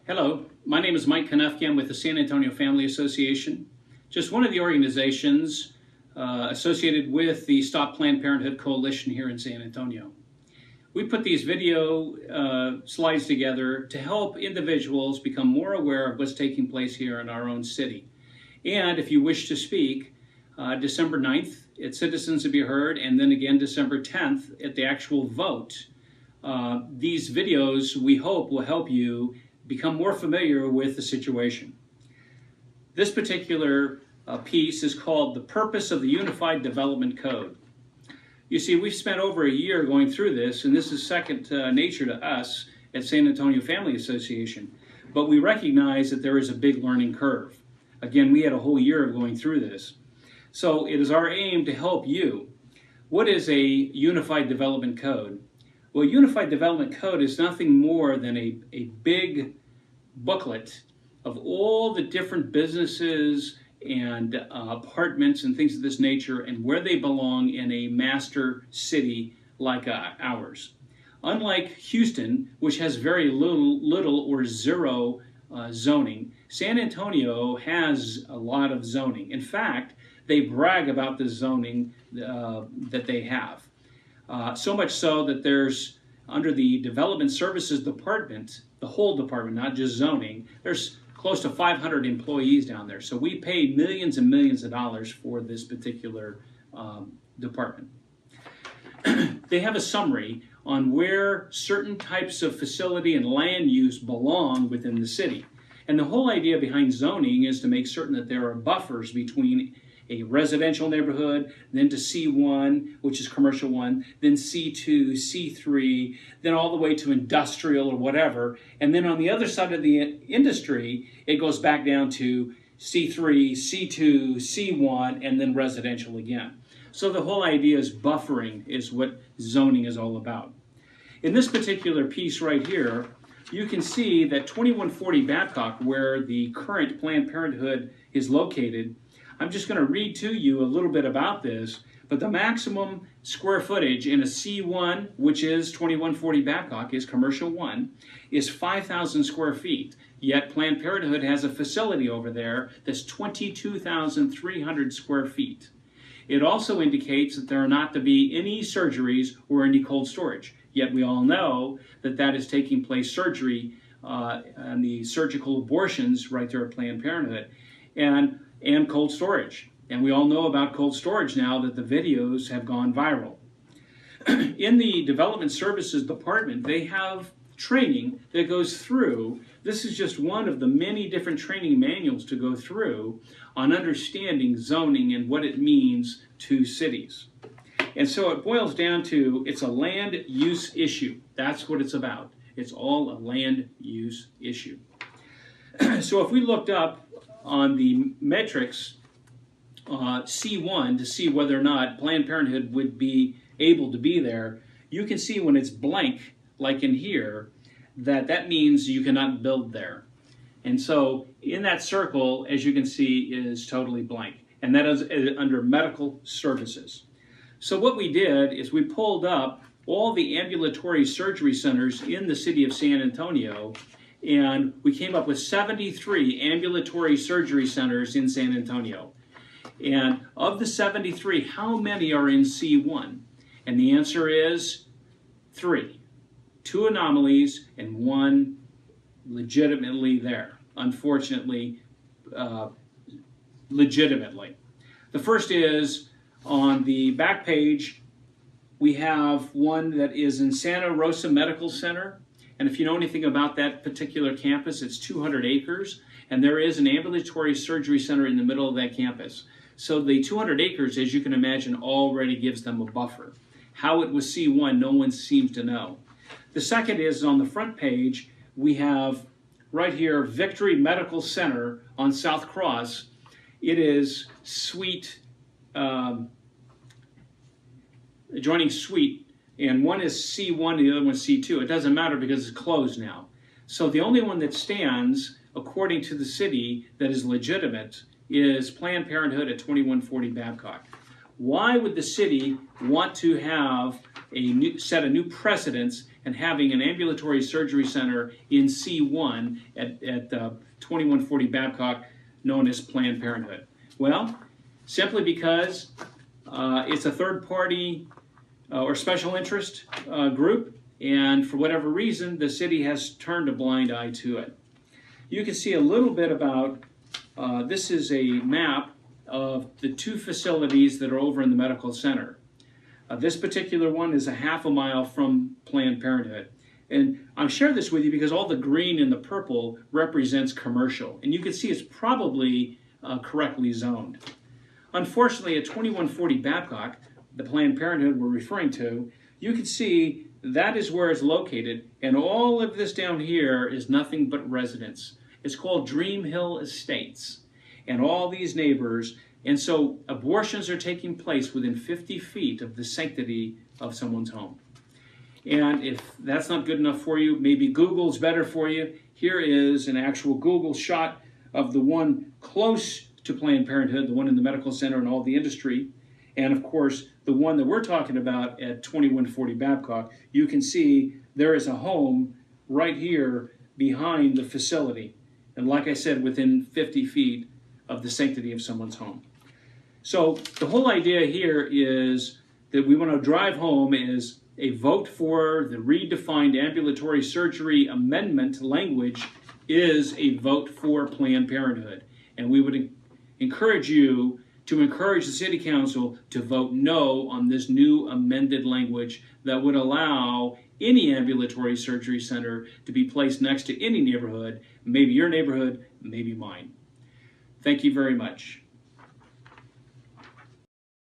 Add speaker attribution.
Speaker 1: Hello, my name is Mike Konefke. I'm with the San Antonio Family Association, just one of the organizations associated with the Stop Planned Parenthood Coalition here in San Antonio. We put these video slides together to help individuals become more aware of what's taking place here in our own city. And if you wish to speak, December 9th at Citizens to be Heard, and then again December 10th at the actual vote. These videos, we hope, will help you become more familiar with the situation. This particular piece is called The Purpose of the Unified Development Code. You see, we've spent over a year going through this, and this is second nature to us at San Antonio Family Association, but we recognize that there is a big learning curve. Again, we had a whole year of going through this. So it is our aim to help you. What is a Unified Development Code? Well, Unified Development Code is nothing more than a big booklet of all the different businesses and apartments and things of this nature and where they belong in a master city like ours. Unlike Houston, which has very little or zero zoning, San Antonio has a lot of zoning. In fact, they brag about the zoning that they have. So much so that there's, under the Development Services Department, the whole department, not just zoning, there's close to 500 employees down there. So we pay millions and millions of dollars for this particular department. They have a summary on where certain types of facility and land use belong within the city. And the whole idea behind zoning is to make certain that there are buffers between a residential neighborhood, then to C1, which is commercial one, then C2, C3, then all the way to industrial or whatever. And then on the other side of the industry, it goes back down to C3, C2, C1, and then residential again. So the whole idea is buffering is what zoning is all about. In this particular piece right here, you can see that 2140 Babcock, where the current Planned Parenthood is located, I'm just going to read to you a little bit about this, but the maximum square footage in a C1, which is 2140 Babcock, is commercial one, is 5,000 square feet. Yet Planned Parenthood has a facility over there that's 22,300 square feet. It also indicates that there are not to be any surgeries or any cold storage. Yet we all know that that is taking place, surgery and the surgical abortions right there at Planned Parenthood. And cold storage. And we all know about cold storage now that the videos have gone viral. In the Development Services Department, they have training that goes through. This is just one of the many different training manuals to go through on understanding zoning and what it means to cities. And so it boils down to, it's a land use issue. That's what it's about. It's all a land use issue. So if we looked up on the metrics C1 to see whether or not Planned Parenthood would be able to be there, you can see when it's blank, like in here, that means you cannot build there. And so in that circle, as you can see, is totally blank. And that is under medical services. So what we did is we pulled up all the ambulatory surgery centers in the city of San Antonio, and we came up with 73 ambulatory surgery centers in San Antonio. And of the 73, how many are in C1? And the answer is 3. 2 anomalies and 1 legitimately there. Unfortunately, legitimately. The first is on the back page, we have one that is in Santa Rosa Medical Center. And if you know anything about that particular campus, it's 200 acres, and there is an ambulatory surgery center in the middle of that campus. So the 200 acres, as you can imagine, already gives them a buffer. How it was C1, no one seems to know. The second is on the front page, we have right here, Victory Medical Center on South Cross. It is suite, adjoining suite. And one is C1, the other one is C2. It doesn't matter because it's closed now. So the only one that stands, according to the city, that is legitimate is Planned Parenthood at 2140 Babcock. Why would the city want to have set a new precedence and having an ambulatory surgery center in C1 at 2140 Babcock, known as Planned Parenthood? Well, simply because it's a third-party or special interest group, and for whatever reason, the city has turned a blind eye to it. You can see a little bit about, this is a map of the two facilities that are over in the medical center. This particular one is a half a mile from Planned Parenthood. And I'm sharing this with you because all the green and the purple represents commercial. And you can see it's probably correctly zoned. Unfortunately, at 2140 Babcock, the Planned Parenthood we're referring to, you can see that is where it's located. And all of this down here is nothing but residence. It's called Dream Hill Estates. And all these neighbors, and so abortions are taking place within 50 feet of the sanctity of someone's home. And if that's not good enough for you, maybe Google's better for you. Here is an actual Google shot of the one close to Planned Parenthood, the one in the medical center and all the industry. And of course, the one that we're talking about at 2140 Babcock, you can see there is a home right here behind the facility. And like I said, within 50 feet of the sanctity of someone's home. So the whole idea here is that we want to drive home is a vote for the redefined ambulatory surgery amendment language is a vote for Planned Parenthood. And we would encourage you to encourage the City Council to vote no on this new amended language that would allow any ambulatory surgery center to be placed next to any neighborhood, maybe your neighborhood, maybe mine. Thank you very much.